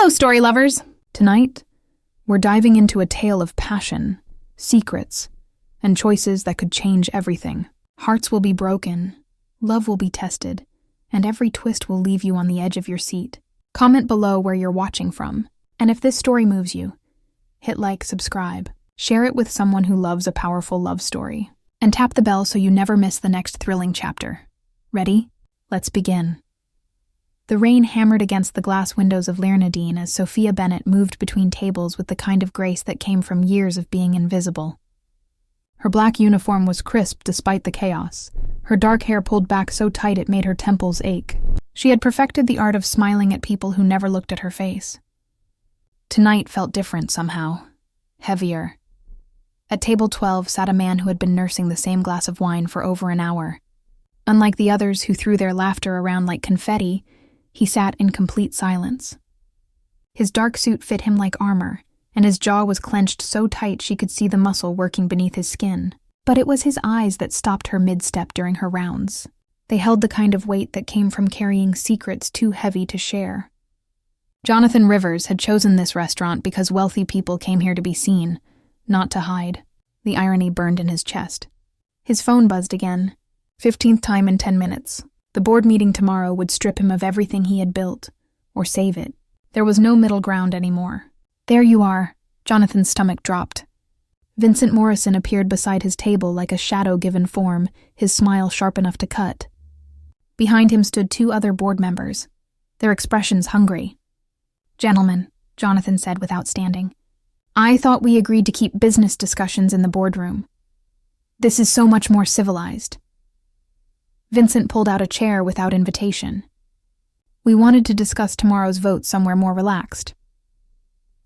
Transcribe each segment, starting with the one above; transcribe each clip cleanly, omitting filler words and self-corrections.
Hello, story lovers! Tonight, we're diving into a tale of passion, secrets, and choices that could change everything. Hearts will be broken, love will be tested, and every twist will leave you on the edge of your seat. Comment below where you're watching from, and if this story moves you, hit like, subscribe, share it with someone who loves a powerful love story, and tap the bell so you never miss the next thrilling chapter. Ready? Let's begin. The rain hammered against the glass windows of Learnadine as Sophia Bennett moved between tables with the kind of grace that came from years of being invisible. Her black uniform was crisp despite the chaos, her dark hair pulled back so tight it made her temples ache. She had perfected the art of smiling at people who never looked at her face. Tonight felt different somehow, heavier. At table 12 sat a man who had been nursing the same glass of wine for over an hour. Unlike the others who threw their laughter around like confetti, he sat in complete silence. His dark suit fit him like armor, and his jaw was clenched so tight she could see the muscle working beneath his skin. But it was his eyes that stopped her mid-step during her rounds. They held the kind of weight that came from carrying secrets too heavy to share. Jonathan Rivers had chosen this restaurant because wealthy people came here to be seen, not to hide. The irony burned in his chest. His phone buzzed again. 15th time in 10 minutes. The board meeting tomorrow would strip him of everything he had built, or save it. There was no middle ground anymore. There you are. Jonathan's stomach dropped. Vincent Morrison appeared beside his table like a shadow given form, his smile sharp enough to cut. Behind him stood two other board members, their expressions hungry. "Gentlemen," Jonathan said without standing, "I thought we agreed to keep business discussions in the boardroom. This is so much more civilized." Vincent pulled out a chair without invitation. "We wanted to discuss tomorrow's vote somewhere more relaxed."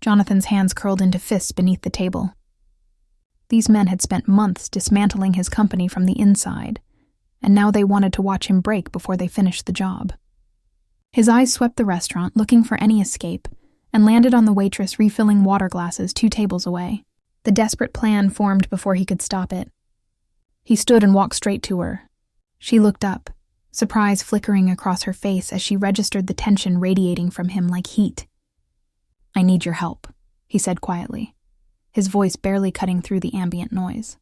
Jonathan's hands curled into fists beneath the table. These men had spent months dismantling his company from the inside, and now they wanted to watch him break before they finished the job. His eyes swept the restaurant, looking for any escape, and landed on the waitress refilling water glasses 2 tables away. The desperate plan formed before he could stop it. He stood and walked straight to her. She looked up, surprise flickering across her face as she registered the tension radiating from him like heat. "I need your help," he said quietly, his voice barely cutting through the ambient noise.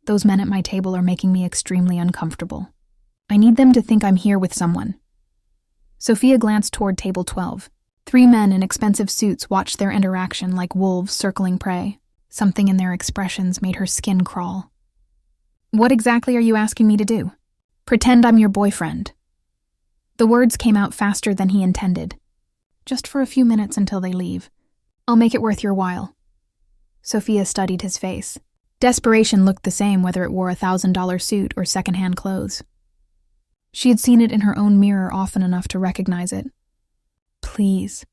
"Those men at my table are making me extremely uncomfortable. I need them to think I'm here with someone." Sophia glanced toward table 12. 3 men in expensive suits watched their interaction like wolves circling prey. Something in their expressions made her skin crawl. "What exactly are you asking me to do?" "Pretend I'm your boyfriend." The words came out faster than he intended. "Just for a few minutes until they leave. I'll make it worth your while." Sophia studied his face. Desperation looked the same whether it wore a $1,000 suit or secondhand clothes. She had seen it in her own mirror often enough to recognize it. "Please."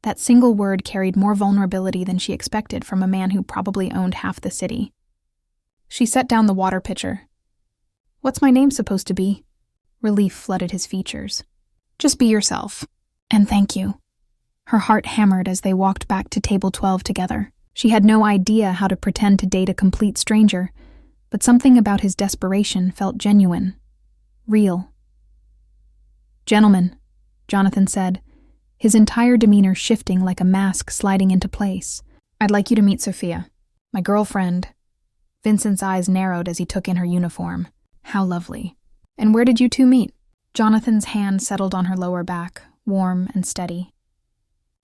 That single word carried more vulnerability than she expected from a man who probably owned half the city. She set down the water pitcher. "What's my name supposed to be?" Relief flooded his features. "Just be yourself. And thank you." Her heart hammered as they walked back to table 12 together. She had no idea how to pretend to date a complete stranger, but something about his desperation felt genuine, real. "Gentlemen," Jonathan said, his entire demeanor shifting like a mask sliding into place. "I'd like you to meet Sophia, my girlfriend." Vincent's eyes narrowed as he took in her uniform. How lovely. "And where did you two meet?" Jonathan's hand settled on her lower back, warm and steady.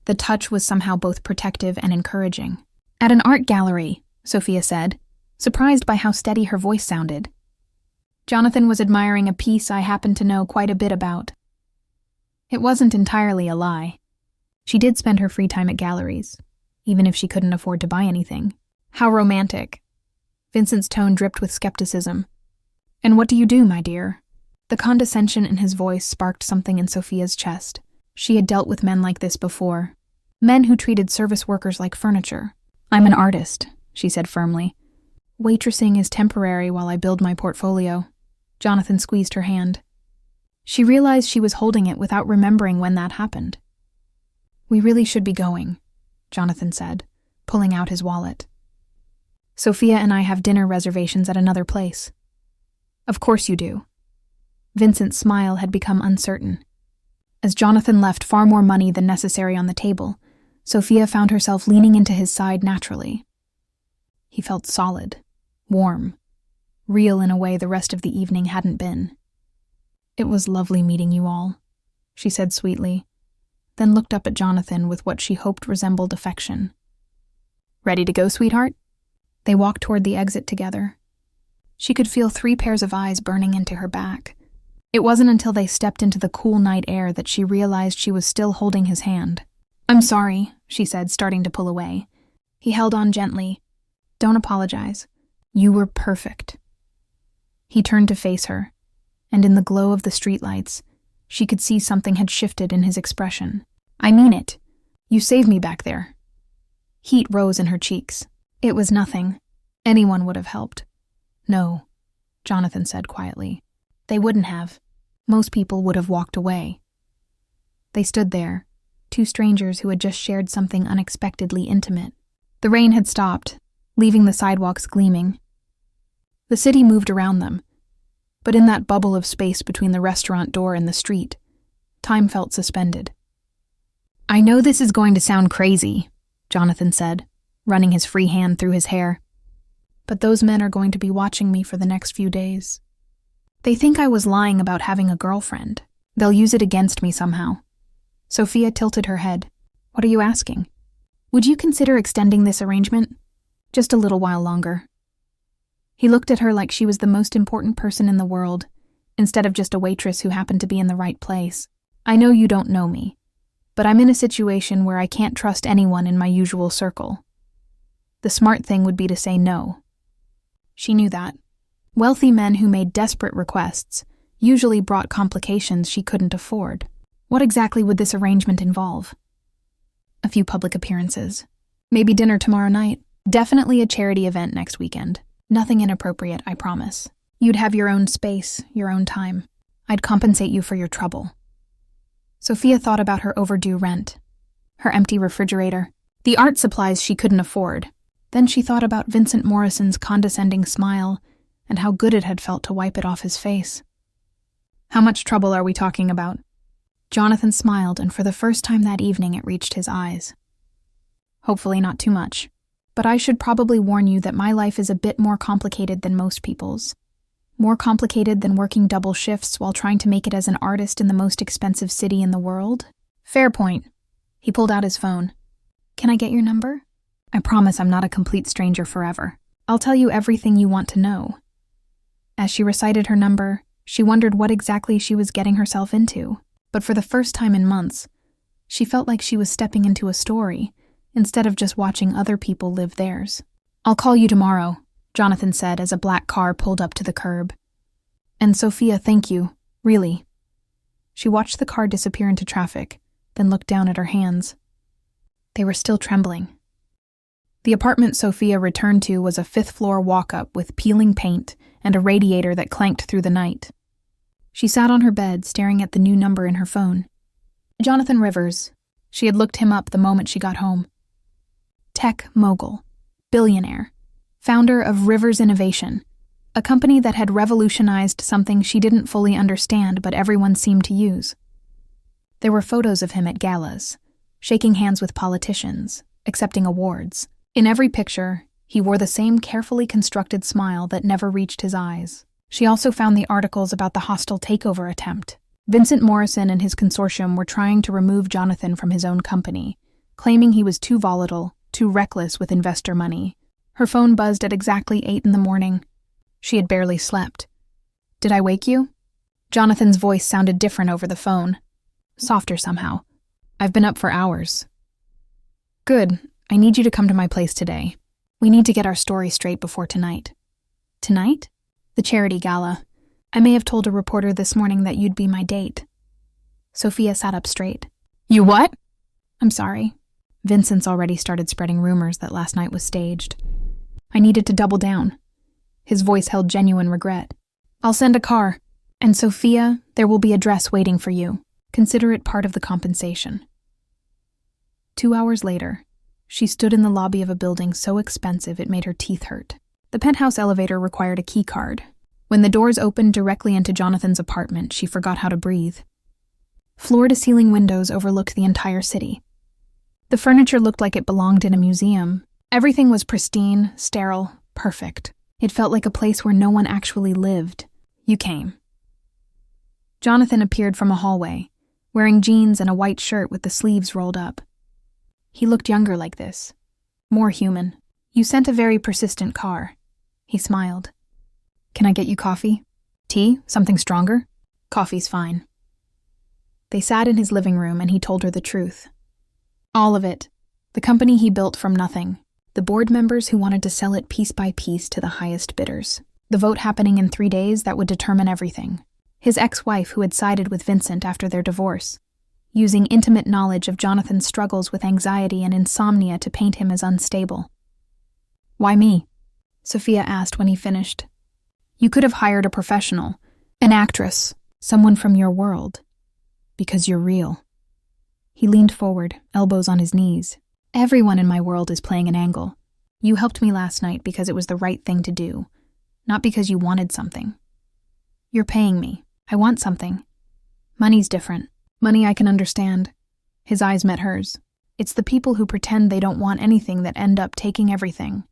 The touch was somehow both protective and encouraging. "At an art gallery," Sophia said, surprised by how steady her voice sounded. "Jonathan was admiring a piece I happen to know quite a bit about." It wasn't entirely a lie. She did spend her free time at galleries, even if she couldn't afford to buy anything. "How romantic." Vincent's tone dripped with skepticism. "And what do you do, my dear?" The condescension in his voice sparked something in Sophia's chest. She had dealt with men like this before. Men who treated service workers like furniture. "I'm an artist," she said firmly. "Waitressing is temporary while I build my portfolio." Jonathan squeezed her hand. She realized she was holding it without remembering when that happened. "We really should be going," Jonathan said, pulling out his wallet. "Sophia and I have dinner reservations at another place." "Of course you do." Vincent's smile had become uncertain. As Jonathan left far more money than necessary on the table, Sophia found herself leaning into his side naturally. He felt solid, warm, real in a way the rest of the evening hadn't been. "It was lovely meeting you all," she said sweetly, then looked up at Jonathan with what she hoped resembled affection. "Ready to go, sweetheart?" They walked toward the exit together. She could feel 3 pairs of eyes burning into her back. It wasn't until they stepped into the cool night air that she realized she was still holding his hand. "I'm sorry," she said, starting to pull away. He held on gently. "Don't apologize. You were perfect." He turned to face her, and in the glow of the streetlights, she could see something had shifted in his expression. "I mean it. You saved me back there." Heat rose in her cheeks. "It was nothing. Anyone would have helped." "No," Jonathan said quietly. "They wouldn't have. Most people would have walked away." They stood there, 2 strangers who had just shared something unexpectedly intimate. The rain had stopped, leaving the sidewalks gleaming. The city moved around them, but in that bubble of space between the restaurant door and the street, time felt suspended. "I know this is going to sound crazy," Jonathan said, running his free hand through his hair, "but those men are going to be watching me for the next few days. They think I was lying about having a girlfriend. They'll use it against me somehow." Sophia tilted her head. "What are you asking? Would you consider extending this arrangement? Just a little while longer." He looked at her like she was the most important person in the world, instead of just a waitress who happened to be in the right place. "I know you don't know me, but I'm in a situation where I can't trust anyone in my usual circle. The smart thing would be to say no." She knew that. Wealthy men who made desperate requests usually brought complications she couldn't afford. What exactly would this arrangement involve? A few public appearances. Maybe dinner tomorrow night. Definitely a charity event next weekend. Nothing inappropriate, I promise. You'd have your own space, your own time. I'd compensate you for your trouble. Sophia thought about her overdue rent, her empty refrigerator, the art supplies she couldn't afford. Then she thought about Vincent Morrison's condescending smile and how good it had felt to wipe it off his face. "How much trouble are we talking about?" Jonathan smiled, and for the first time that evening it reached his eyes. "Hopefully not too much. But I should probably warn you that my life is a bit more complicated than most people's. More complicated than working double shifts while trying to make it as an artist in the most expensive city in the world." "Fair point." He pulled out his phone. "Can I get your number? I promise I'm not a complete stranger forever. I'll tell you everything you want to know." As she recited her number, she wondered what exactly she was getting herself into. But for the first time in months, she felt like she was stepping into a story, instead of just watching other people live theirs. "I'll call you tomorrow," Jonathan said as a black car pulled up to the curb. "And Sophia, thank you, really." She watched the car disappear into traffic, then looked down at her hands. They were still trembling. The apartment Sophia returned to was a 5th-floor walk-up with peeling paint and a radiator that clanked through the night. She sat on her bed, staring at the new number in her phone. Jonathan Rivers. She had looked him up the moment she got home. Tech mogul, billionaire, founder of Rivers Innovation, a company that had revolutionized something she didn't fully understand but everyone seemed to use. There were photos of him at galas, shaking hands with politicians, accepting awards. In every picture, he wore the same carefully constructed smile that never reached his eyes. She also found the articles about the hostile takeover attempt. Vincent Morrison and his consortium were trying to remove Jonathan from his own company, claiming he was too volatile, too reckless with investor money. Her phone buzzed at exactly 8 in the morning. She had barely slept. "Did I wake you?" Jonathan's voice sounded different over the phone. Softer somehow. "I've been up for hours." "Good. I need you to come to my place today. We need to get our story straight before tonight." "Tonight?" "The charity gala. I may have told a reporter this morning that you'd be my date." Sophia sat up straight. "You what?" "I'm sorry. Vincent's already started spreading rumors that last night was staged. I needed to double down." His voice held genuine regret. "I'll send a car. And Sophia, there will be a dress waiting for you. Consider it part of the compensation." 2 hours later, she stood in the lobby of a building so expensive it made her teeth hurt. The penthouse elevator required a key card. When the doors opened directly into Jonathan's apartment, she forgot how to breathe. Floor-to-ceiling windows overlooked the entire city. The furniture looked like it belonged in a museum. Everything was pristine, sterile, perfect. It felt like a place where no one actually lived. You came. Jonathan appeared from a hallway, wearing jeans and a white shirt with the sleeves rolled up. He looked younger like this, more human. You sent a very persistent car. He smiled. Can I get you coffee? Tea? Something stronger? Coffee's fine. They sat in his living room and he told her the truth. All of it. The company he built from nothing. The board members who wanted to sell it piece by piece to the highest bidders. The vote happening in 3 days that would determine everything. His ex-wife who had sided with Vincent after their divorce, using intimate knowledge of Jonathan's struggles with anxiety and insomnia to paint him as unstable. Why me? Sophia asked when he finished. You could have hired a professional, an actress, someone from your world. Because you're real. He leaned forward, elbows on his knees. Everyone in my world is playing an angle. You helped me last night because it was the right thing to do, not because you wanted something. You're paying me. I want something. Money's different. Money I can understand. His eyes met hers. It's the people who pretend they don't want anything that end up taking everything.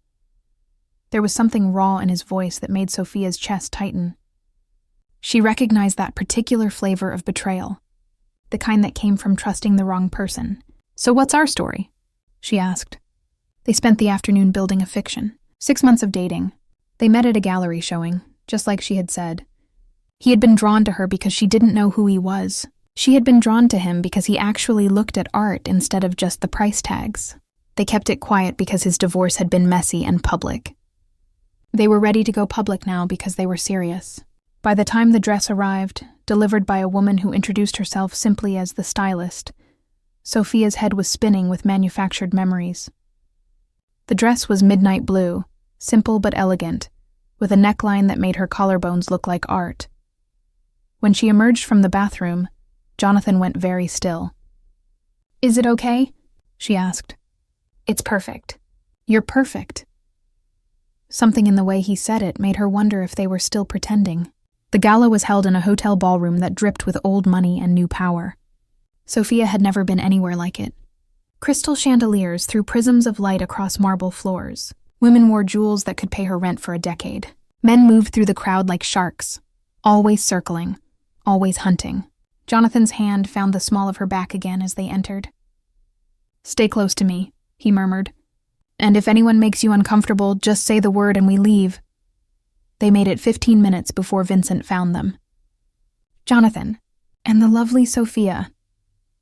There was something raw in his voice that made Sophia's chest tighten. She recognized that particular flavor of betrayal, the kind that came from trusting the wrong person. So what's our story? She asked. They spent the afternoon building a fiction. 6 months of dating. They met at a gallery showing, just like she had said. He had been drawn to her because she didn't know who he was. She had been drawn to him because he actually looked at art instead of just the price tags. They kept it quiet because his divorce had been messy and public. They were ready to go public now because they were serious. By the time the dress arrived, delivered by a woman who introduced herself simply as the stylist, Sophia's head was spinning with manufactured memories. The dress was midnight blue, simple but elegant, with a neckline that made her collarbones look like art. When she emerged from the bathroom, Jonathan went very still. Is it okay? She asked. It's perfect. You're perfect. Something in the way he said it made her wonder if they were still pretending. The gala was held in a hotel ballroom that dripped with old money and new power. Sophia had never been anywhere like it. Crystal chandeliers threw prisms of light across marble floors. Women wore jewels that could pay her rent for a decade. Men moved through the crowd like sharks, always circling, always hunting. Jonathan's hand found the small of her back again as they entered. Stay close to me, he murmured. And if anyone makes you uncomfortable, just say the word and we leave. They made it 15 minutes before Vincent found them. Jonathan, and the lovely Sophia.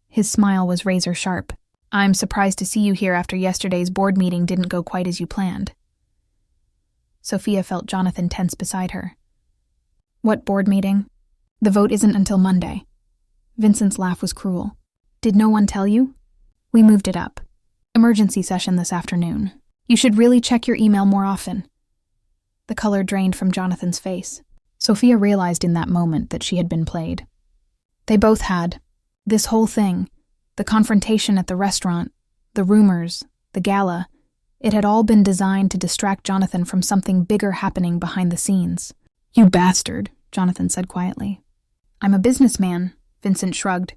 His smile was razor sharp. I'm surprised to see you here after yesterday's board meeting didn't go quite as you planned. Sophia felt Jonathan tense beside her. What board meeting? The vote isn't until Monday. Vincent's laugh was cruel. Did no one tell you? We moved it up. Emergency session this afternoon. You should really check your email more often. The color drained from Jonathan's face. Sophia realized in that moment that she had been played. They both had. This whole thing, the confrontation at the restaurant, the rumors, the gala, it had all been designed to distract Jonathan from something bigger happening behind the scenes. You bastard, Jonathan said quietly. I'm a businessman, Vincent shrugged.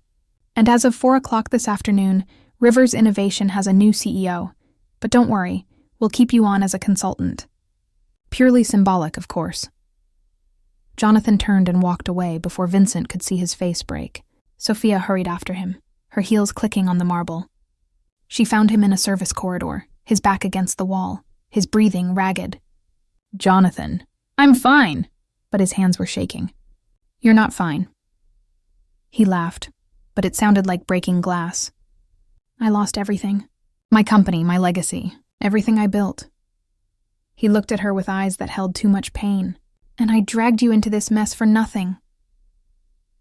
And as of 4 o'clock this afternoon, Rivers Innovation has a new CEO. But don't worry, we'll keep you on as a consultant. Purely symbolic, of course. Jonathan turned and walked away before Vincent could see his face break. Sophia hurried after him, her heels clicking on the marble. She found him in a service corridor, his back against the wall, his breathing ragged. Jonathan, I'm fine, but his hands were shaking. You're not fine. He laughed, but it sounded like breaking glass. I lost everything. My company, my legacy, everything I built. He looked at her with eyes that held too much pain. And I dragged you into this mess for nothing.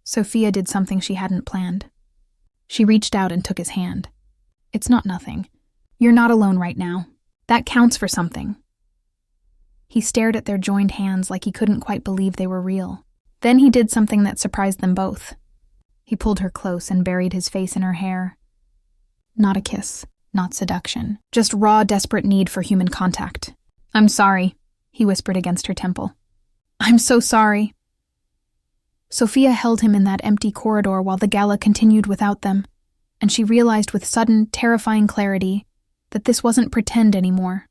Sophia did something she hadn't planned. She reached out and took his hand. It's not nothing. You're not alone right now. That counts for something. He stared at their joined hands like he couldn't quite believe they were real. Then he did something that surprised them both. He pulled her close and buried his face in her hair. Not a kiss, not seduction, just raw, desperate need for human contact. I'm sorry, he whispered against her temple. I'm so sorry. Sophia held him in that empty corridor while the gala continued without them, and she realized with sudden, terrifying clarity that this wasn't pretend anymore.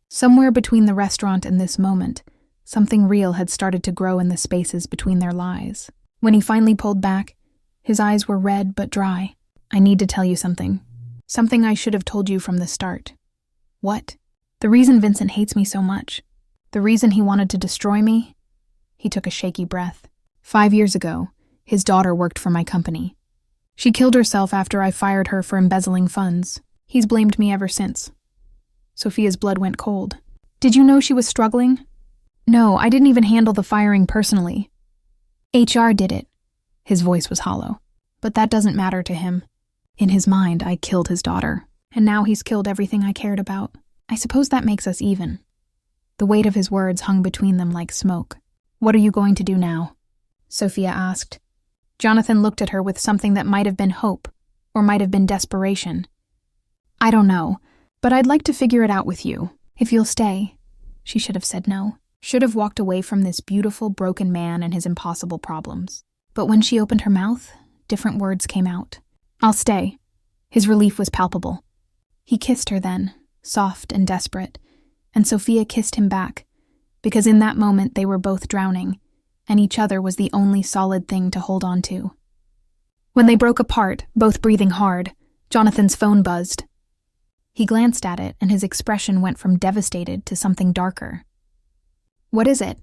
Somewhere between the restaurant and this moment, something real had started to grow in the spaces between their lies. When he finally pulled back, his eyes were red but dry. "I need to tell you something. Something I should have told you from the start." "What?" "The reason Vincent hates me so much. The reason he wanted to destroy me." He took a shaky breath. 5 years ago, his daughter worked for my company. She killed herself after I fired her for embezzling funds. He's blamed me ever since. Sophia's blood went cold. "Did you know she was struggling?" "No, I didn't even handle the firing personally. HR did it." His voice was hollow. "But that doesn't matter to him. In his mind, I killed his daughter, and now he's killed everything I cared about. I suppose that makes us even." The weight of his words hung between them like smoke. "What are you going to do now?" Sophia asked. Jonathan looked at her with something that might have been hope, or might have been desperation. "I don't know, but I'd like to figure it out with you. If you'll stay." She should have said no. Should have walked away from this beautiful, broken man and his impossible problems. But when she opened her mouth, different words came out. "I'll stay." His relief was palpable. He kissed her then, soft and desperate, and Sophia kissed him back, because in that moment they were both drowning, and each other was the only solid thing to hold on to. When they broke apart, both breathing hard, Jonathan's phone buzzed. He glanced at it, and his expression went from devastated to something darker. "What is it?"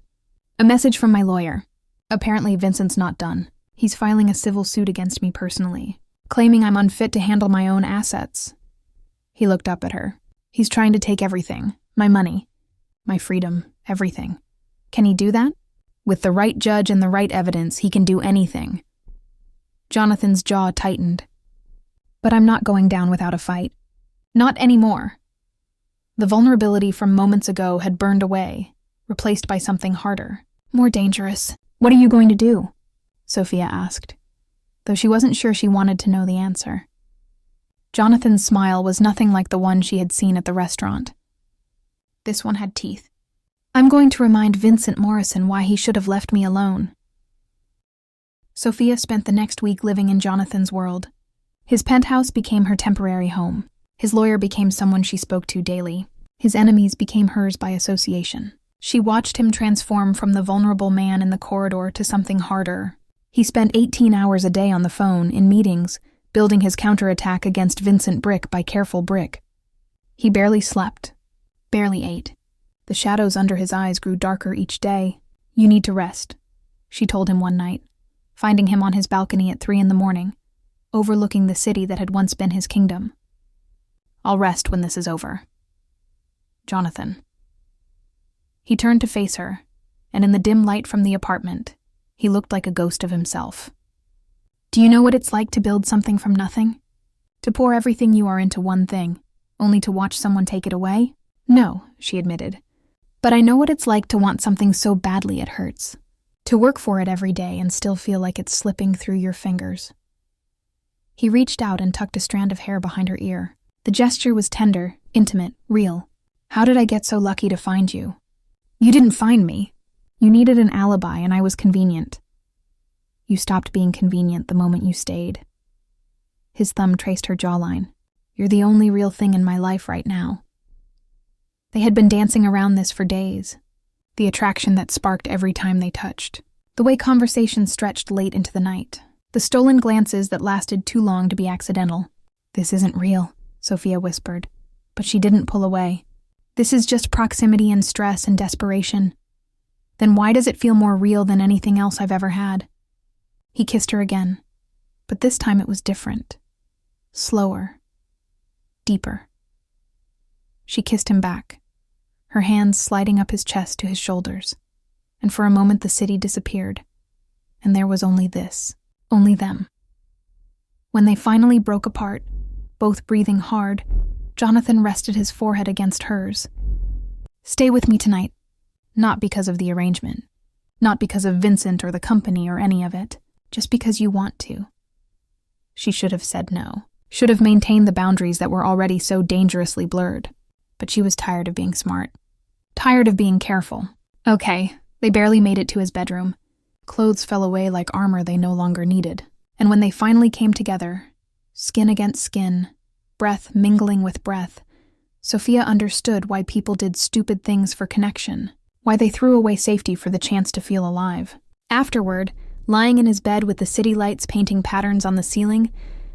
"A message from my lawyer. Apparently Vincent's not done. He's filing a civil suit against me personally, claiming I'm unfit to handle my own assets." He looked up at her. "He's trying to take everything. My money, my freedom, everything. Can he do that?" "With the right judge and the right evidence, he can do anything." Jonathan's jaw tightened. "But I'm not going down without a fight. Not anymore." The vulnerability from moments ago had burned away, replaced by something harder, more dangerous. "What are you going to do?" Sophia asked, though she wasn't sure she wanted to know the answer. Jonathan's smile was nothing like the one she had seen at the restaurant. This one had teeth. "I'm going to remind Vincent Morrison why he should have left me alone." Sophia spent the next week living in Jonathan's world. His penthouse became her temporary home. His lawyer became someone she spoke to daily. His enemies became hers by association. She watched him transform from the vulnerable man in the corridor to something harder. He spent 18 hours a day on the phone, in meetings, building his counterattack against Vincent brick by careful brick. He barely slept, barely ate. The shadows under his eyes grew darker each day. "You need to rest," she told him one night, finding him on his balcony at 3 a.m, overlooking the city that had once been his kingdom. "I'll rest when this is over." Jonathan. He turned to face her, and in the dim light from the apartment, he looked like a ghost of himself. "Do you know what it's like to build something from nothing? To pour everything you are into one thing, only to watch someone take it away?" "No," she admitted. "But I know what it's like to want something so badly it hurts. To work for it every day and still feel like it's slipping through your fingers." He reached out and tucked a strand of hair behind her ear. The gesture was tender, intimate, real. "How did I get so lucky to find you?" "You didn't find me. You needed an alibi and I was convenient." "You stopped being convenient the moment you stayed." His thumb traced her jawline. "You're the only real thing in my life right now." They had been dancing around this for days, the attraction that sparked every time they touched, the way conversation stretched late into the night, the stolen glances that lasted too long to be accidental. "This isn't real," Sophia whispered, but she didn't pull away. "This is just proximity and stress and desperation." "Then why does it feel more real than anything else I've ever had?" He kissed her again, but this time it was different. Slower. Deeper. She kissed him back, her hands sliding up his chest to his shoulders, and for a moment the city disappeared, and there was only this, only them. When they finally broke apart, both breathing hard, Jonathan rested his forehead against hers. "Stay with me tonight. Not because of the arrangement. Not because of Vincent or the company or any of it. Just because you want to." She should have said no. Should have maintained the boundaries that were already so dangerously blurred. But she was tired of being smart. Tired of being careful. Okay, they barely made it to his bedroom. Clothes fell away like armor they no longer needed. And when they finally came together, skin against skin, breath mingling with breath, Sophia understood why people did stupid things for connection, why they threw away safety for the chance to feel alive. Afterward, lying in his bed with the city lights painting patterns on the ceiling,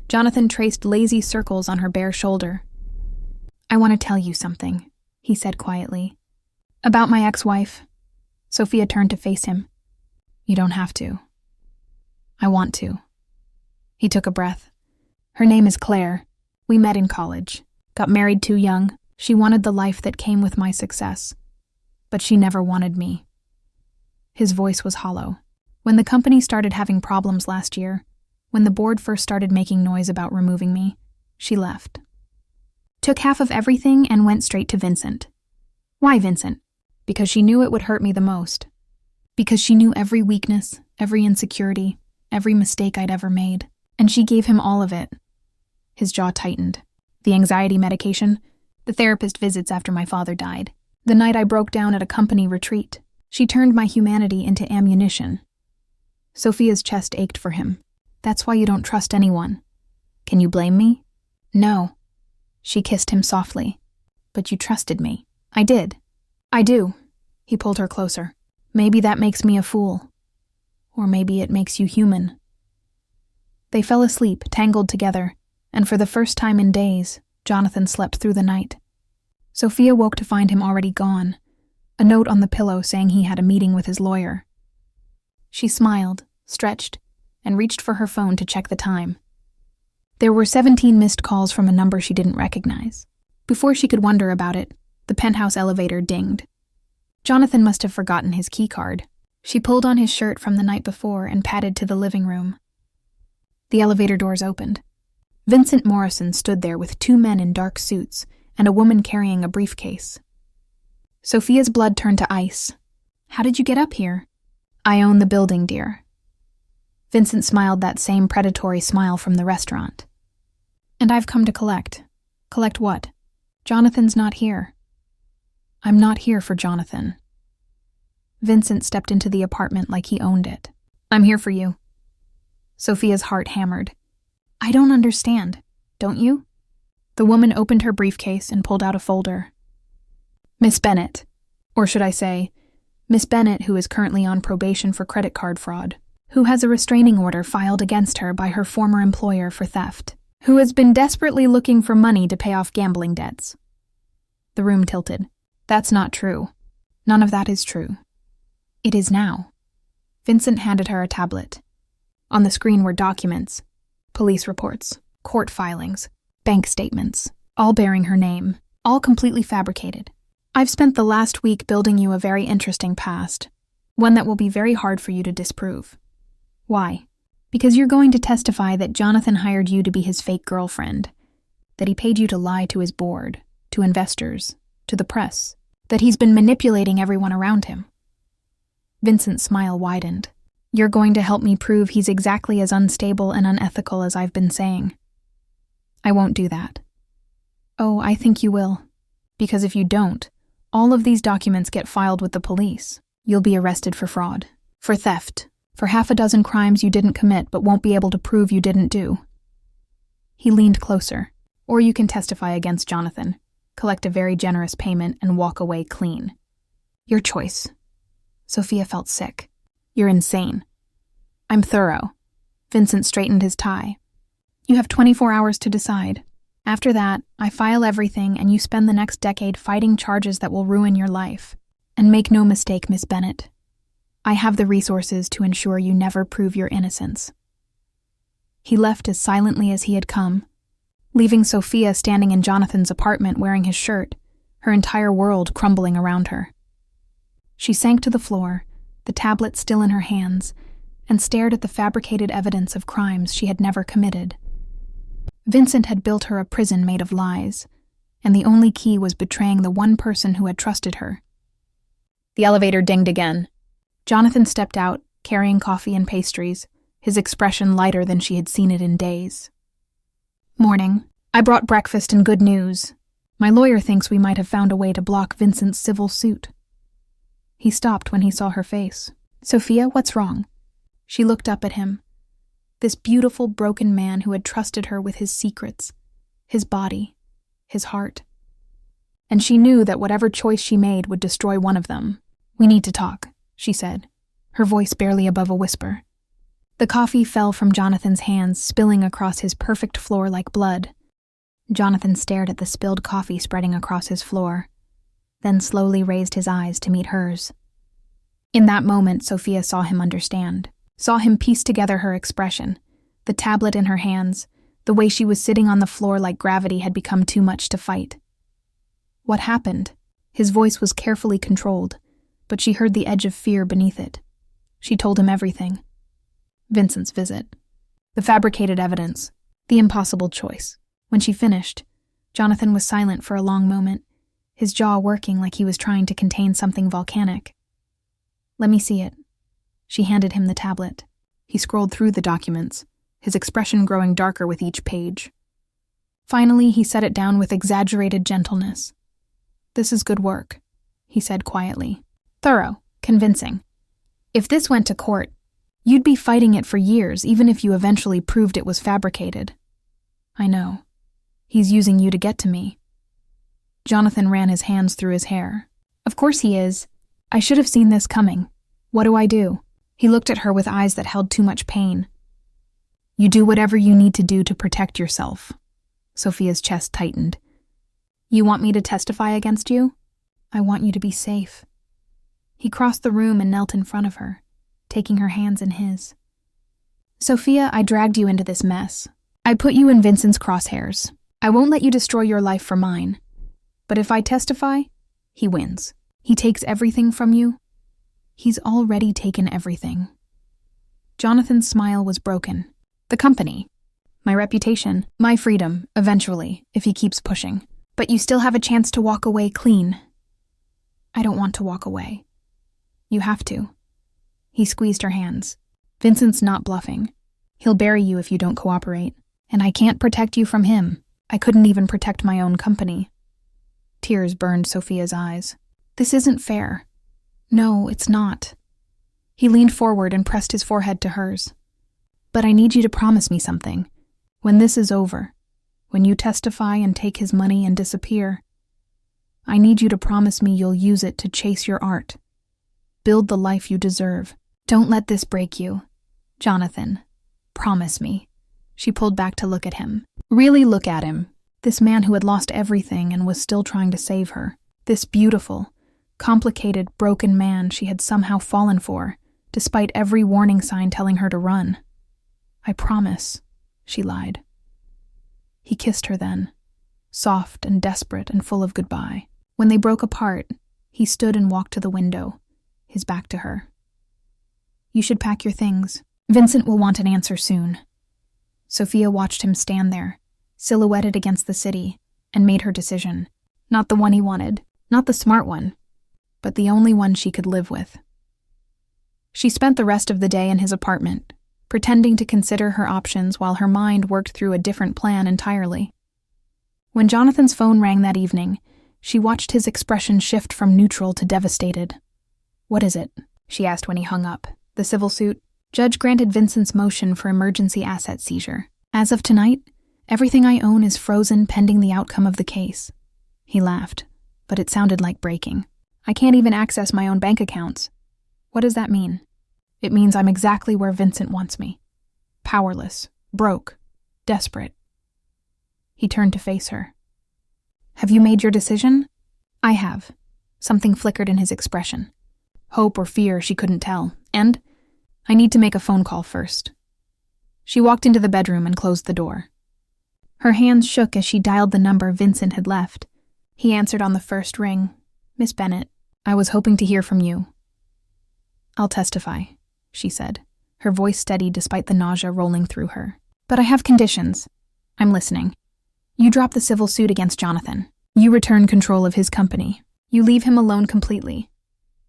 Jonathan traced lazy circles on her bare shoulder. "I want to tell you something," he said quietly. "About my ex-wife." Sophia turned to face him. "You don't have to." "I want to." He took a breath. "Her name is Claire. We met in college. Got married too young. She wanted the life that came with my success. But she never wanted me." His voice was hollow. "When the company started having problems last year, when the board first started making noise about removing me, she left. Took half of everything and went straight to Vincent." "Why Vincent?" "Because she knew it would hurt me the most. Because she knew every weakness, every insecurity, every mistake I'd ever made. And she gave him all of it." His jaw tightened. "The anxiety medication, the therapist visits after my father died, the night I broke down at a company retreat. She turned my humanity into ammunition." Sophia's chest ached for him. "That's why you don't trust anyone. Can you blame me?" "No." She kissed him softly. "But you trusted me." "I did. I do." He pulled her closer. "Maybe that makes me a fool. Or maybe it makes you human." They fell asleep, tangled together, and for the first time in days, Jonathan slept through the night. Sophia woke to find him already gone, a note on the pillow saying he had a meeting with his lawyer. She smiled, stretched, and reached for her phone to check the time. There were 17 missed calls from a number she didn't recognize. Before she could wonder about it, the penthouse elevator dinged. Jonathan must have forgotten his keycard. She pulled on his shirt from the night before and padded to the living room. The elevator doors opened. Vincent Morrison stood there with 2 men in dark suits and a woman carrying a briefcase. Sophia's blood turned to ice. "How did you get up here?" "I own the building, dear." Vincent smiled that same predatory smile from the restaurant. "And I've come to collect." "Collect what?" "Jonathan's not here." "I'm not here for Jonathan." Vincent stepped into the apartment like he owned it. "I'm here for you." Sophia's heart hammered. "I don't understand. Don't you?" The woman opened her briefcase and pulled out a folder. "Miss Bennett, or should I say, Miss Bennett, who is currently on probation for credit card fraud, who has a restraining order filed against her by her former employer for theft, who has been desperately looking for money to pay off gambling debts." The room tilted. "That's not true. None of that is true." "It is now." Vincent handed her a tablet. On the screen were documents, police reports, court filings, bank statements, all bearing her name, all completely fabricated. "I've spent the last week building you a very interesting past, one that will be very hard for you to disprove." "Why?" "Because you're going to testify that Jonathan hired you to be his fake girlfriend, that he paid you to lie to his board, to investors, to the press, that he's been manipulating everyone around him." Vincent's smile widened. "You're going to help me prove he's exactly as unstable and unethical as I've been saying." "I won't do that." "Oh, I think you will. Because if you don't, all of these documents get filed with the police. You'll be arrested for fraud, for theft, for half a dozen crimes you didn't commit but won't be able to prove you didn't do." He leaned closer. "Or you can testify against Jonathan, collect a very generous payment, and walk away clean. Your choice." Sophia felt sick. "You're insane." "I'm thorough." Vincent straightened his tie. "You have 24 hours to decide. After that, I file everything and you spend the next decade fighting charges that will ruin your life. And make no mistake, Miss Bennett, I have the resources to ensure you never prove your innocence." He left as silently as he had come, leaving Sophia standing in Jonathan's apartment wearing his shirt, her entire world crumbling around her. She sank to the floor, the tablet still in her hands, and stared at the fabricated evidence of crimes she had never committed. Vincent had built her a prison made of lies, and the only key was betraying the one person who had trusted her. The elevator dinged again. Jonathan stepped out, carrying coffee and pastries, his expression lighter than she had seen it in days. "Morning. I brought breakfast and good news. My lawyer thinks we might have found a way to block Vincent's civil suit." He stopped when he saw her face. "Sophia, what's wrong?" She looked up at him, this beautiful, broken man who had trusted her with his secrets, his body, his heart. And she knew that whatever choice she made would destroy one of them. "We need to talk," she said, her voice barely above a whisper. The coffee fell from Jonathan's hands, spilling across his perfect floor like blood. Jonathan stared at the spilled coffee spreading across his floor, then slowly raised his eyes to meet hers. In that moment, Sophia saw him understand, saw him piece together her expression, the tablet in her hands, the way she was sitting on the floor like gravity had become too much to fight. What happened? His voice was carefully controlled, but she heard the edge of fear beneath it. She told him everything. Vincent's visit, the fabricated evidence, the impossible choice. When she finished, Jonathan was silent for a long moment, his jaw working like he was trying to contain something volcanic. "Let me see it." She handed him the tablet. He scrolled through the documents, his expression growing darker with each page. Finally, he set it down with exaggerated gentleness. "This is good work," he said quietly. "Thorough, convincing. If this went to court, you'd be fighting it for years, even if you eventually proved it was fabricated." "I know. He's using you to get to me." Jonathan ran his hands through his hair. "Of course he is. I should have seen this coming. What do I do?" He looked at her with eyes that held too much pain. "You do whatever you need to do to protect yourself." Sophia's chest tightened. "You want me to testify against you?" "I want you to be safe." He crossed the room and knelt in front of her, taking her hands in his. "Sophia, I dragged you into this mess. I put you in Vincent's crosshairs. I won't let you destroy your life for mine. But if I testify, he wins. He takes everything from you. He's already taken everything." Jonathan's smile was broken. "The company, my reputation, my freedom, eventually, if he keeps pushing. But you still have a chance to walk away clean." "I don't want to walk away." "You have to." He squeezed her hands. "Vincent's not bluffing. He'll bury you if you don't cooperate. And I can't protect you from him. I couldn't even protect my own company." Tears burned Sophia's eyes. "This isn't fair." "No, it's not." He leaned forward and pressed his forehead to hers. "But I need you to promise me something. When this is over, when you testify and take his money and disappear, I need you to promise me you'll use it to chase your art. Build the life you deserve. Don't let this break you. Jonathan, promise me." She pulled back to look at him. Really look at him. This man who had lost everything and was still trying to save her. This beautiful, complicated, broken man she had somehow fallen for, despite every warning sign telling her to run. "I promise," she lied. He kissed her then, soft and desperate and full of goodbye. When they broke apart, he stood and walked to the window, his back to her. "You should pack your things. Vincent will want an answer soon." Sophia watched him stand there, silhouetted against the city, and made her decision. Not the one he wanted, not the smart one, but the only one she could live with. She spent the rest of the day in his apartment, pretending to consider her options while her mind worked through a different plan entirely. When Jonathan's phone rang that evening, she watched his expression shift from neutral to devastated. "What is it?" she asked when he hung up. "The civil suit?" "Judge granted Vincent's motion for emergency asset seizure. As of tonight, everything I own is frozen pending the outcome of the case." He laughed, but it sounded like breaking. "I can't even access my own bank accounts." "What does that mean?" "It means I'm exactly where Vincent wants me. Powerless, broke, desperate." He turned to face her. "Have you made your decision?" "I have." Something flickered in his expression. Hope or fear, she couldn't tell. "And I need to make a phone call first." She walked into the bedroom and closed the door. Her hands shook as she dialed the number Vincent had left. He answered on the first ring. "Miss Bennett, I was hoping to hear from you." "I'll testify," she said, her voice steady despite the nausea rolling through her. "But I have conditions." "I'm listening." "You drop the civil suit against Jonathan. You return control of his company. You leave him alone completely."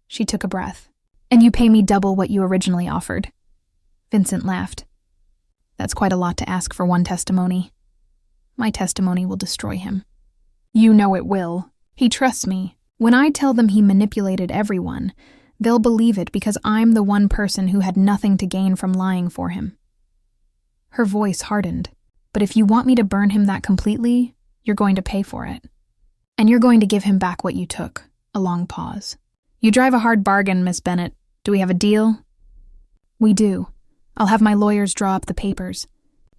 She took a breath. "And you pay me double what you originally offered." Vincent laughed. "That's quite a lot to ask for one testimony." "My testimony will destroy him." "You know it will. He trusts me. When I tell them he manipulated everyone, They'll believe it because I'm the one person who had nothing to gain from lying for him." Her voice hardened. "But if you want me to burn him that completely, you're going to pay for it. And you're going to give him back what you took." A long pause. "You drive a hard bargain, Miss Bennett. Do we have a deal?" "We do. I'll have my lawyers draw up the papers.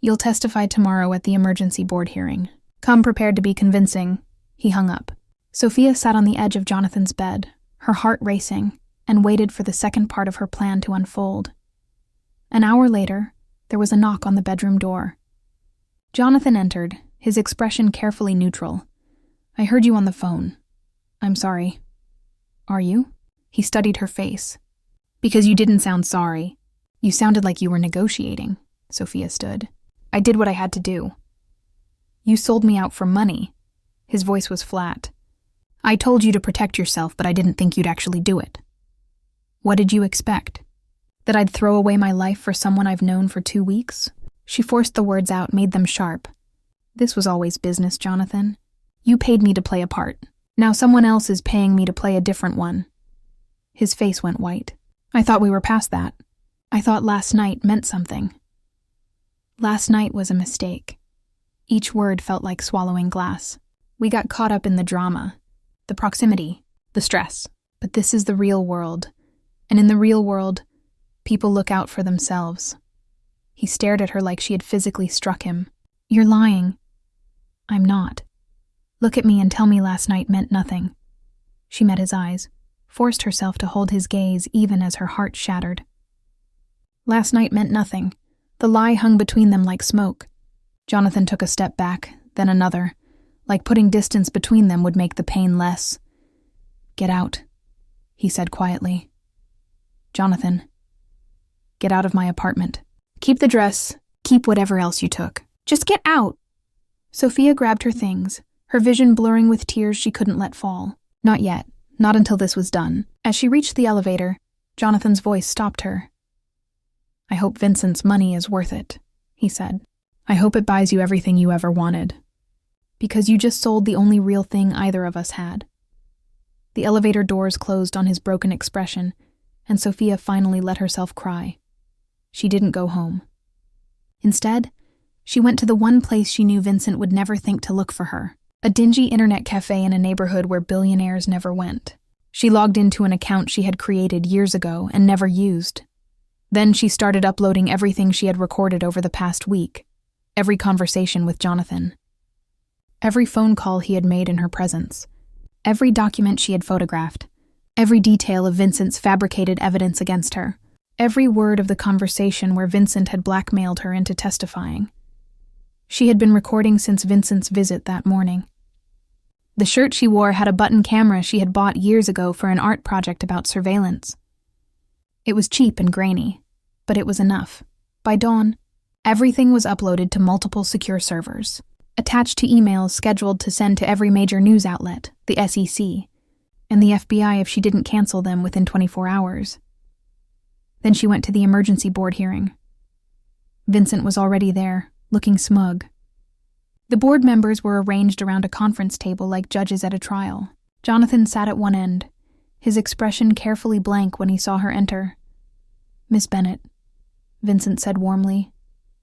You'll testify tomorrow at the emergency board hearing. Come prepared to be convincing." He hung up. Sophia sat on the edge of Jonathan's bed, her heart racing, and waited for the second part of her plan to unfold. An hour later, there was a knock on the bedroom door. Jonathan entered, his expression carefully neutral. "I heard you on the phone. I'm sorry." "Are you?" He studied her face. "Because you didn't sound sorry. You sounded like you were negotiating." Sophia stood. "I did what I had to do." "You sold me out for money." His voice was flat. "I told you to protect yourself, but I didn't think you'd actually do it." "What did you expect? That I'd throw away my life for someone I've known for 2 weeks?" She forced the words out, made them sharp. "This was always business, Jonathan. You paid me to play a part. Now someone else is paying me to play a different one." His face went white. "I thought we were past that. I thought last night meant something." "Last night was a mistake." Each word felt like swallowing glass. "We got caught up in the drama, the proximity, the stress. But this is the real world. And in the real world, people look out for themselves." He stared at her like she had physically struck him. "You're lying." "I'm not. Look at me and tell me last night meant nothing." She met his eyes, forced herself to hold his gaze even as her heart shattered. Last night meant nothing. The lie hung between them like smoke. Jonathan took a step back, then another, like putting distance between them would make the pain less. "Get out," he said quietly. "Jonathan, get out of my apartment. Keep the dress, keep whatever else you took. Just get out." Sophia grabbed her things, her vision blurring with tears she couldn't let fall. Not yet, not until this was done. As she reached the elevator, Jonathan's voice stopped her. "I hope Vincent's money is worth it," he said. "I hope it buys you everything you ever wanted. Because you just sold the only real thing either of us had." The elevator doors closed on his broken expression, and Sophia finally let herself cry. She didn't go home. Instead, she went to the one place she knew Vincent would never think to look for her, a dingy internet cafe in a neighborhood where billionaires never went. She logged into an account she had created years ago and never used. Then she started uploading everything she had recorded over the past week, every conversation with Jonathan, every phone call he had made in her presence, every document she had photographed, every detail of Vincent's fabricated evidence against her, every word of the conversation where Vincent had blackmailed her into testifying. She had been recording since Vincent's visit that morning. The shirt she wore had a button camera she had bought years ago for an art project about surveillance. It was cheap and grainy, but it was enough. By dawn, everything was uploaded to multiple secure servers, attached to emails scheduled to send to every major news outlet, the SEC, and the FBI if she didn't cancel them within 24 hours. Then she went to the emergency board hearing. Vincent was already there, looking smug. The board members were arranged around a conference table like judges at a trial. Jonathan sat at one end, his expression carefully blank when he saw her enter. "Miss Bennett," Vincent said warmly,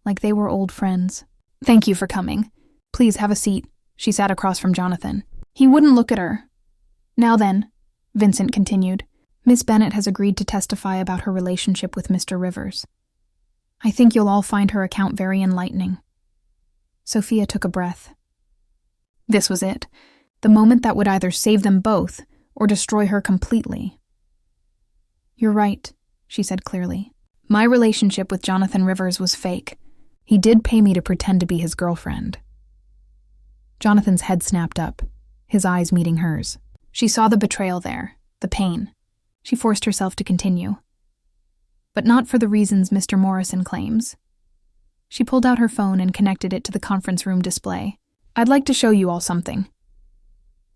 like they were old friends. "Thank you for coming. Please have a seat." She sat across from Jonathan. He wouldn't look at her. "Now then," Vincent continued, "Miss Bennett has agreed to testify about her relationship with Mr. Rivers. I think you'll all find her account very enlightening." Sophia took a breath. This was it, the moment that would either save them both or destroy her completely. "You're right," she said clearly. "My relationship with Jonathan Rivers was fake. He did pay me to pretend to be his girlfriend." Jonathan's head snapped up, his eyes meeting hers. She saw the betrayal there, the pain. She forced herself to continue. "But not for the reasons Mr. Morrison claims." She pulled out her phone and connected it to the conference room display. "I'd like to show you all something."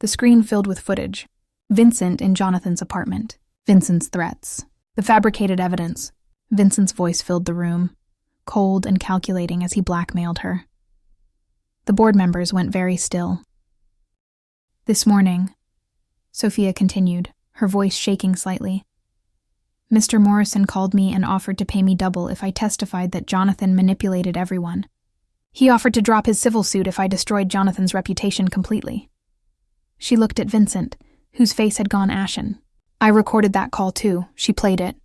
The screen filled with footage. Vincent in Jonathan's apartment. Vincent's threats. The fabricated evidence. Vincent's voice filled the room, cold and calculating as he blackmailed her. The board members went very still. "This morning," Sophia continued, her voice shaking slightly, Mr. Morrison called me and offered to pay me double if I testified that Jonathan manipulated everyone. He offered to drop his civil suit if I destroyed Jonathan's reputation completely. She looked at Vincent, whose face had gone ashen. I recorded that call too. She played it.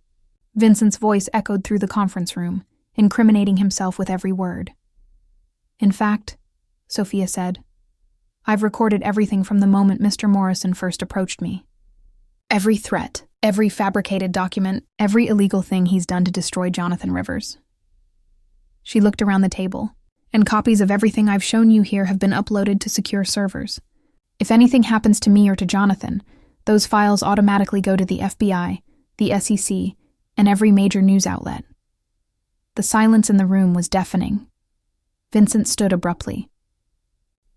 Vincent's voice echoed through the conference room, incriminating himself with every word. In fact, Sophia said, I've recorded everything from the moment Mr. Morrison first approached me. Every threat, every fabricated document, every illegal thing he's done to destroy Jonathan Rivers. She looked around the table, and copies of everything I've shown you here have been uploaded to secure servers. If anything happens to me or to Jonathan, those files automatically go to the FBI, the SEC, and every major news outlet. The silence in the room was deafening. Vincent stood abruptly.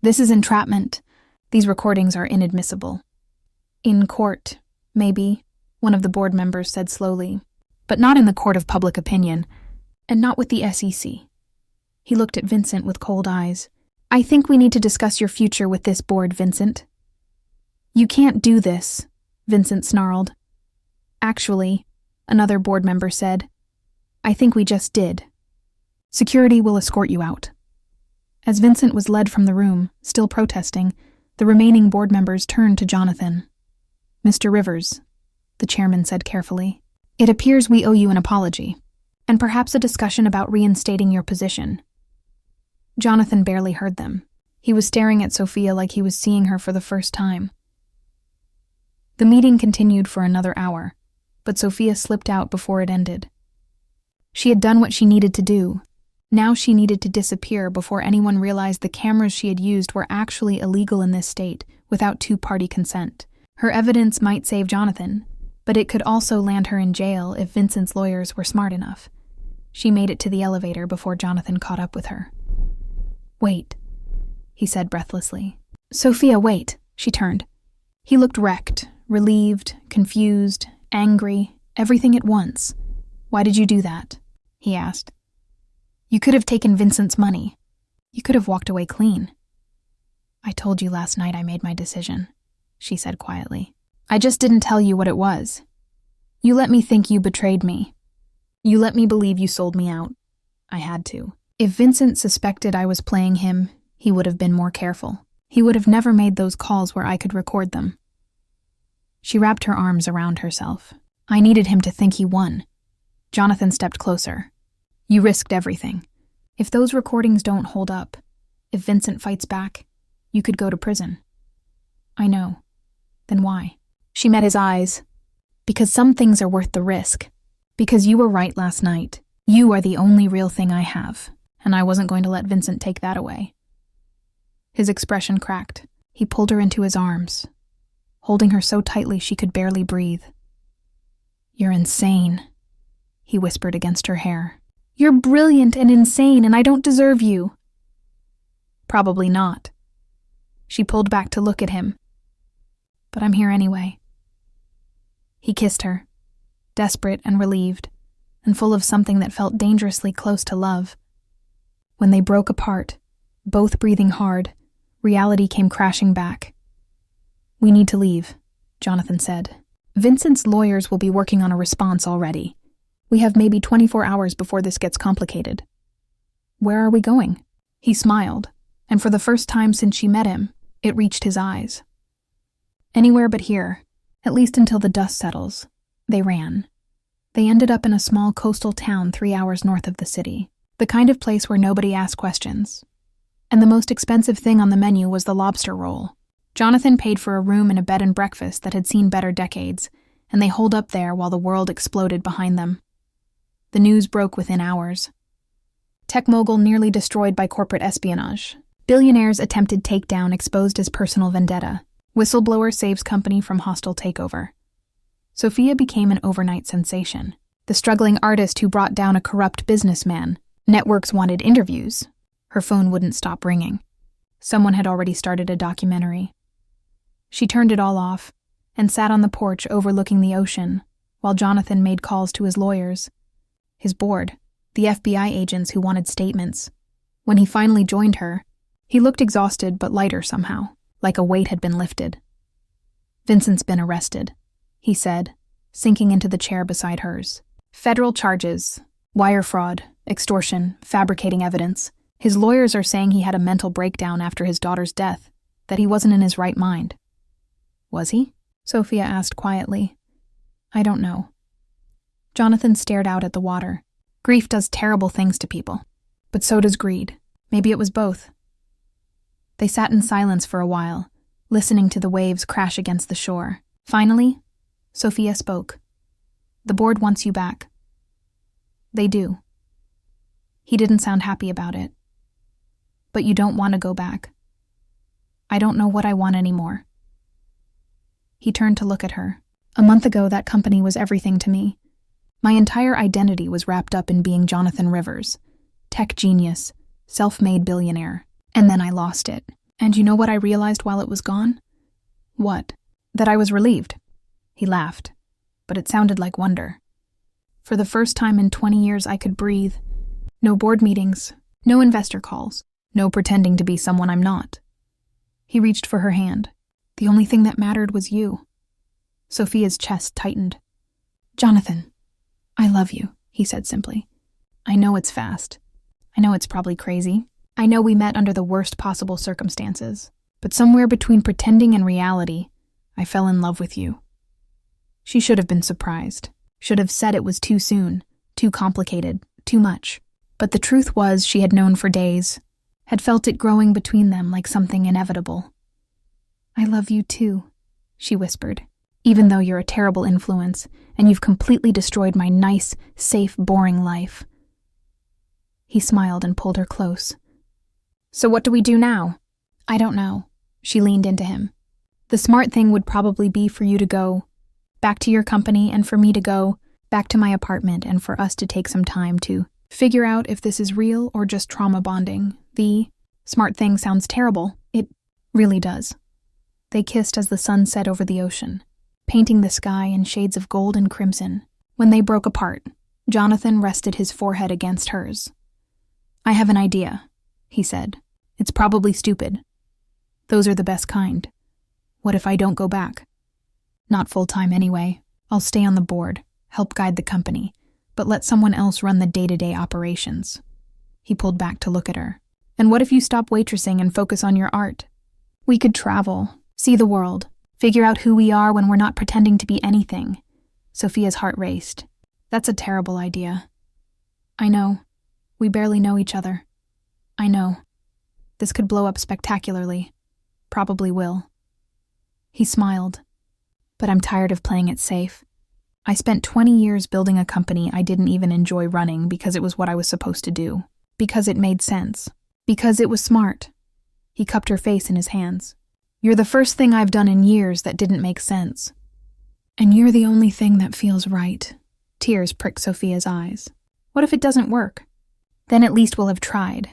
This is entrapment. These recordings are inadmissible. In court, maybe, one of the board members said slowly, but not in the court of public opinion, and not with the SEC. He looked at Vincent with cold eyes. I think we need to discuss your future with this board, Vincent. You can't do this, Vincent snarled. Actually, another board member said, I think we just did. Security will escort you out. As Vincent was led from the room, still protesting, the remaining board members turned to Jonathan. Mr. Rivers, the chairman said carefully, it appears we owe you an apology, and perhaps a discussion about reinstating your position. Jonathan barely heard them. He was staring at Sophia like he was seeing her for the first time. The meeting continued for another hour, but Sophia slipped out before it ended. She had done what she needed to do. Now she needed to disappear before anyone realized the cameras she had used were actually illegal in this state without two-party consent. Her evidence might save Jonathan, but it could also land her in jail if Vincent's lawyers were smart enough. She made it to the elevator before Jonathan caught up with her. Wait, he said breathlessly. Sophia, wait, she turned. He looked wrecked, relieved, confused, angry, everything at once. Why did you do that? He asked. You could have taken Vincent's money. You could have walked away clean. I told you last night I made my decision, she said quietly. I just didn't tell you what it was. You let me think you betrayed me. You let me believe you sold me out. I had to. If Vincent suspected I was playing him, he would have been more careful. He would have never made those calls where I could record them. She wrapped her arms around herself. I needed him to think he won. Jonathan stepped closer. You risked everything. If those recordings don't hold up, if Vincent fights back, you could go to prison. I know. Then why? She met his eyes. Because some things are worth the risk. Because you were right last night. You are the only real thing I have, and I wasn't going to let Vincent take that away. His expression cracked. He pulled her into his arms, holding her so tightly she could barely breathe. You're insane, he whispered against her hair. You're brilliant and insane, and I don't deserve you. Probably not. She pulled back to look at him. But I'm here anyway. He kissed her, desperate and relieved, and full of something that felt dangerously close to love. When they broke apart, both breathing hard, reality came crashing back. We need to leave, Jonathan said. Vincent's lawyers will be working on a response already. We have maybe 24 hours before this gets complicated. Where are we going? He smiled, and for the first time since she met him, it reached his eyes. Anywhere but here, at least until the dust settles. They ran. They ended up in a small coastal town 3 hours north of the city, the kind of place where nobody asked questions. And the most expensive thing on the menu was the lobster roll. Jonathan paid for a room and a bed and breakfast that had seen better decades, and they holed up there while the world exploded behind them. The news broke within hours. Tech mogul nearly destroyed by corporate espionage. Billionaire's attempted takedown exposed as personal vendetta. Whistleblower saves company from hostile takeover. Sophia became an overnight sensation. The struggling artist who brought down a corrupt businessman. Networks wanted interviews. Her phone wouldn't stop ringing. Someone had already started a documentary. She turned it all off and sat on the porch overlooking the ocean while Jonathan made calls to his lawyers, his board, the FBI agents who wanted statements. When he finally joined her, he looked exhausted but lighter somehow, like a weight had been lifted. Vincent's been arrested, he said, sinking into the chair beside hers. Federal charges, wire fraud, extortion, fabricating evidence. His lawyers are saying he had a mental breakdown after his daughter's death, that he wasn't in his right mind. Was he? Sophia asked quietly. I don't know. Jonathan stared out at the water. Grief does terrible things to people, but so does greed. Maybe it was both. They sat in silence for a while, listening to the waves crash against the shore. Finally, Sophia spoke. The board wants you back. They do. He didn't sound happy about it. But you don't want to go back. I don't know what I want anymore. He turned to look at her. A month ago, that company was everything to me. My entire identity was wrapped up in being Jonathan Rivers, tech genius, self-made billionaire. And then I lost it. And you know what I realized while it was gone? What? That I was relieved. He laughed, but it sounded like wonder. For the first time in 20 years, I could breathe. No board meetings, no investor calls, no pretending to be someone I'm not. He reached for her hand. The only thing that mattered was you. Sophia's chest tightened. Jonathan, I love you, he said simply. I know it's fast. I know it's probably crazy. I know we met under the worst possible circumstances. But somewhere between pretending and reality, I fell in love with you. She should have been surprised. Should have said it was too soon, too complicated, too much. But the truth was she had known for days, had felt it growing between them like something inevitable. I love you too, she whispered, even though you're a terrible influence and you've completely destroyed my nice, safe, boring life. He smiled and pulled her close. So what do we do now? I don't know. She leaned into him. The smart thing would probably be for you to go back to your company and for me to go back to my apartment and for us to take some time to figure out if this is real or just trauma bonding. The smart thing sounds terrible. It really does. They kissed as the sun set over the ocean, painting the sky in shades of gold and crimson. When they broke apart, Jonathan rested his forehead against hers. I have an idea, he said. It's probably stupid. Those are the best kind. What if I don't go back? Not full-time anyway. I'll stay on the board, help guide the company, but let someone else run the day-to-day operations. He pulled back to look at her. And what if you stop waitressing and focus on your art? We could travel, see the world, figure out who we are when we're not pretending to be anything. Sophia's heart raced. That's a terrible idea. I know. We barely know each other. I know. This could blow up spectacularly. Probably will. He smiled. But I'm tired of playing it safe. I spent 20 years building a company I didn't even enjoy running because it was what I was supposed to do. Because it made sense. Because it was smart. He cupped her face in his hands. You're the first thing I've done in years that didn't make sense. And you're the only thing that feels right. Tears pricked Sophia's eyes. What if it doesn't work? Then at least we'll have tried.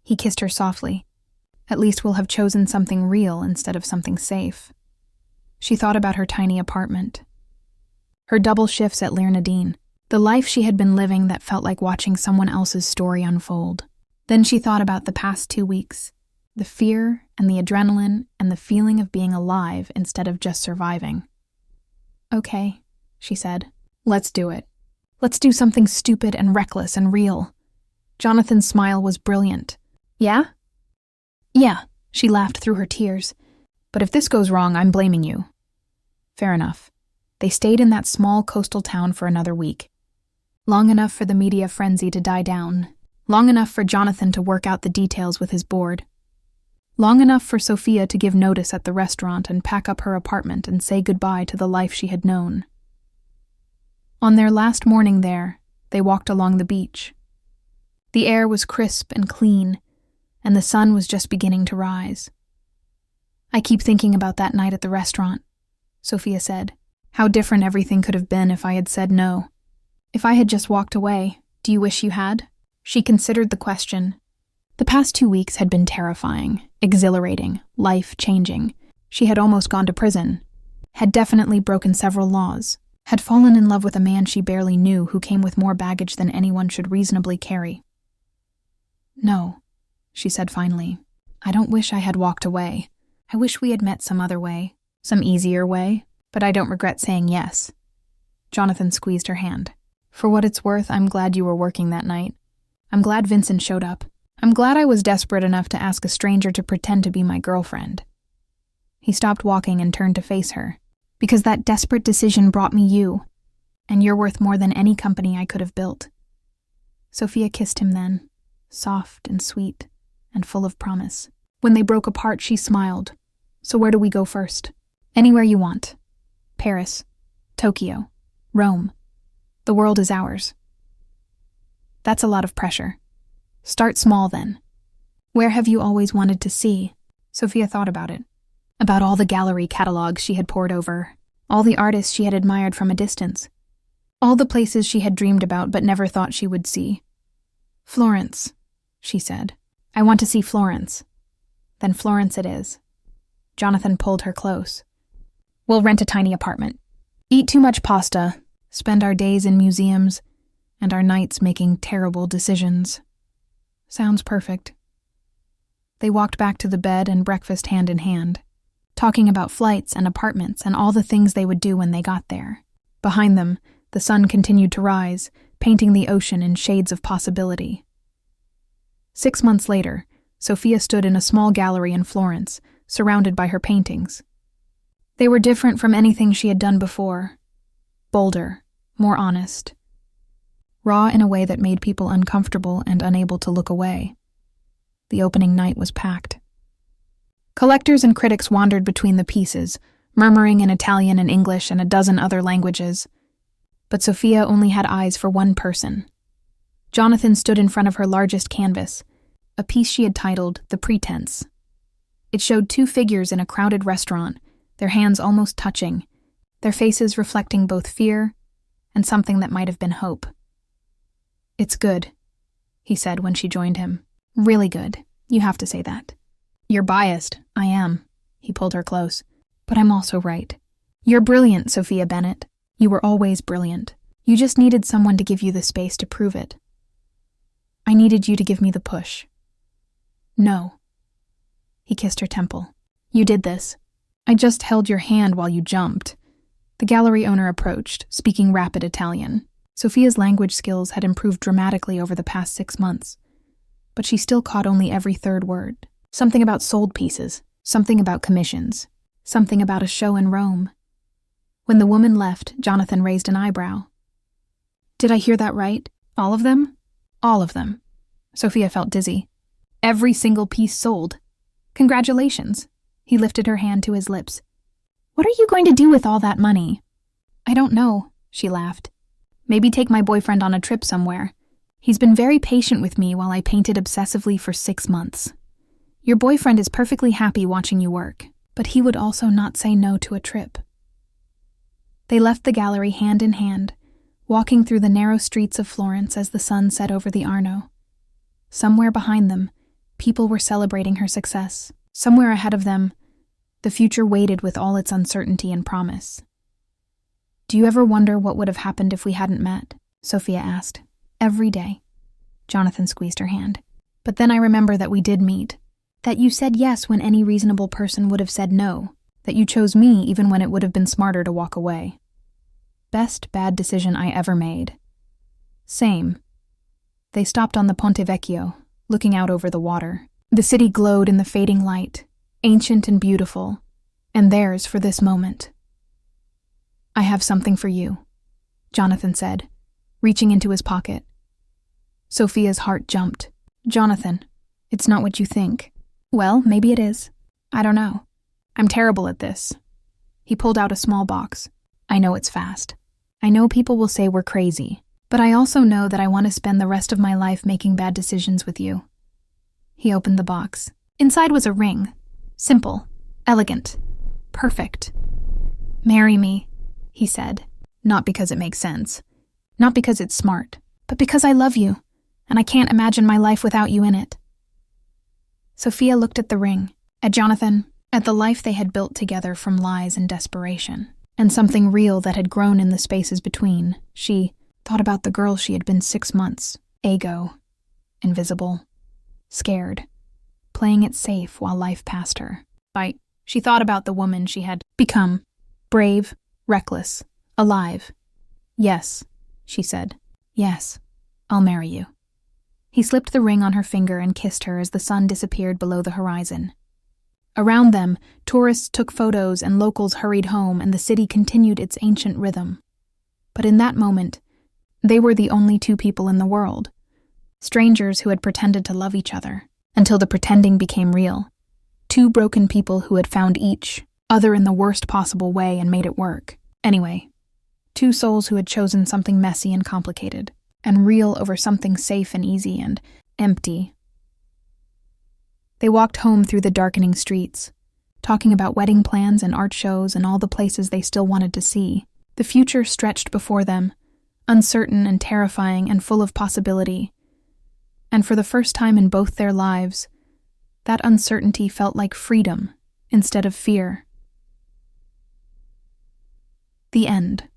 He kissed her softly. At least we'll have chosen something real instead of something safe. She thought about her tiny apartment. Her double shifts at Learnadine. The life she had been living that felt like watching someone else's story unfold. Then she thought about the past 2 weeks. The fear and the adrenaline and the feeling of being alive instead of just surviving. Okay, she said. Let's do it. Let's do something stupid and reckless and real. Jonathan's smile was brilliant. Yeah? Yeah, she laughed through her tears. But if this goes wrong, I'm blaming you. Fair enough. They stayed in that small coastal town for another week. Long enough for the media frenzy to die down. Long enough for Jonathan to work out the details with his board. Long enough for Sophia to give notice at the restaurant and pack up her apartment and say goodbye to the life she had known. On their last morning there, they walked along the beach. The air was crisp and clean, and the sun was just beginning to rise. I keep thinking about that night at the restaurant, Sophia said. How different everything could have been if I had said no. If I had just walked away, do you wish you had? She considered the question. The past 2 weeks had been terrifying, exhilarating, life-changing. She had almost gone to prison, had definitely broken several laws, had fallen in love with a man she barely knew who came with more baggage than anyone should reasonably carry. No, she said finally. I don't wish I had walked away. I wish we had met some other way, some easier way, but I don't regret saying yes. Jonathan squeezed her hand. For what it's worth, I'm glad you were working that night. I'm glad Vincent showed up. I'm glad I was desperate enough to ask a stranger to pretend to be my girlfriend. He stopped walking and turned to face her. Because that desperate decision brought me you, and you're worth more than any company I could have built. Sophia kissed him then, soft and sweet and full of promise. When they broke apart, she smiled. So where do we go first? Anywhere you want. Paris, Tokyo, Rome. The world is ours. That's a lot of pressure. Start small then. Where have you always wanted to see? Sophia thought about it. About all the gallery catalogs she had pored over, all the artists she had admired from a distance, all the places she had dreamed about but never thought she would see. Florence, she said. I want to see Florence. Then Florence it is. Jonathan pulled her close. We'll rent a tiny apartment, eat too much pasta, spend our days in museums, and our nights making terrible decisions. Sounds perfect. They walked back to the bed and breakfast hand in hand, talking about flights and apartments and all the things they would do when they got there. Behind them, the sun continued to rise, painting the ocean in shades of possibility. 6 months later, Sophia stood in a small gallery in Florence, surrounded by her paintings. They were different from anything she had done before. Bolder, more honest. Raw in a way that made people uncomfortable and unable to look away. The opening night was packed. Collectors and critics wandered between the pieces, murmuring in Italian and English and a dozen other languages. But Sophia only had eyes for one person. Jonathan stood in front of her largest canvas, a piece she had titled The Pretense. It showed 2 figures in a crowded restaurant, their hands almost touching, their faces reflecting both fear and something that might have been hope. It's good, he said when she joined him. Really good. You have to say that. You're biased. I am. He pulled her close. But I'm also right. You're brilliant, Sophia Bennett. You were always brilliant. You just needed someone to give you the space to prove it. I needed you to give me the push. No. He kissed her temple. You did this. I just held your hand while you jumped. The gallery owner approached, speaking rapid Italian. Sophia's language skills had improved dramatically over the past 6 months, but she still caught only every third word. Something about sold pieces, something about commissions, something about a show in Rome. When the woman left, Jonathan raised an eyebrow. Did I hear that right? All of them? All of them. Sophia felt dizzy. Every single piece sold. Congratulations. He lifted her hand to his lips. What are you going to do with all that money? I don't know, she laughed. Maybe take my boyfriend on a trip somewhere. He's been very patient with me while I painted obsessively for 6 months. Your boyfriend is perfectly happy watching you work, but he would also not say no to a trip. They left the gallery hand in hand, walking through the narrow streets of Florence as the sun set over the Arno. Somewhere behind them, people were celebrating her success. Somewhere ahead of them, the future waited with all its uncertainty and promise. Do you ever wonder what would have happened if we hadn't met? Sophia asked. Every day. Jonathan squeezed her hand. But then I remember that we did meet. That you said yes when any reasonable person would have said no. That you chose me even when it would have been smarter to walk away. Best bad decision I ever made. Same. They stopped on the Ponte Vecchio, looking out over the water. The city glowed in the fading light, ancient and beautiful, and theirs for this moment. I have something for you, Jonathan said, reaching into his pocket. Sophia's heart jumped. Jonathan, it's not what you think. Well, maybe it is. I don't know. I'm terrible at this. He pulled out a small box. I know it's fast. I know people will say we're crazy, but I also know that I want to spend the rest of my life making bad decisions with you. He opened the box. Inside was a ring. Simple, elegant, perfect. Marry me, he said. Not because it makes sense. Not because it's smart, but because I love you, and I can't imagine my life without you in it. Sophia looked at the ring, at Jonathan, at the life they had built together from lies and desperation, and something real that had grown in the spaces between. She thought about the girl she had been 6 months, ego, invisible, scared, playing it safe while life passed her. She thought about the woman she had become, brave, reckless, alive, "Yes," she said. "Yes, I'll marry you." He slipped the ring on her finger and kissed her as the sun disappeared below the horizon. Around them, tourists took photos and locals hurried home, and the city continued its ancient rhythm. But in that moment, they were the only two people in the world, strangers who had pretended to love each other, until the pretending became real. Two broken people who had found each other in the worst possible way and made it work. Anyway, two souls who had chosen something messy and complicated, and real over something safe and easy and empty. They walked home through the darkening streets, talking about wedding plans and art shows and all the places they still wanted to see. The future stretched before them, uncertain and terrifying and full of possibility. And for the first time in both their lives, that uncertainty felt like freedom instead of fear. The end.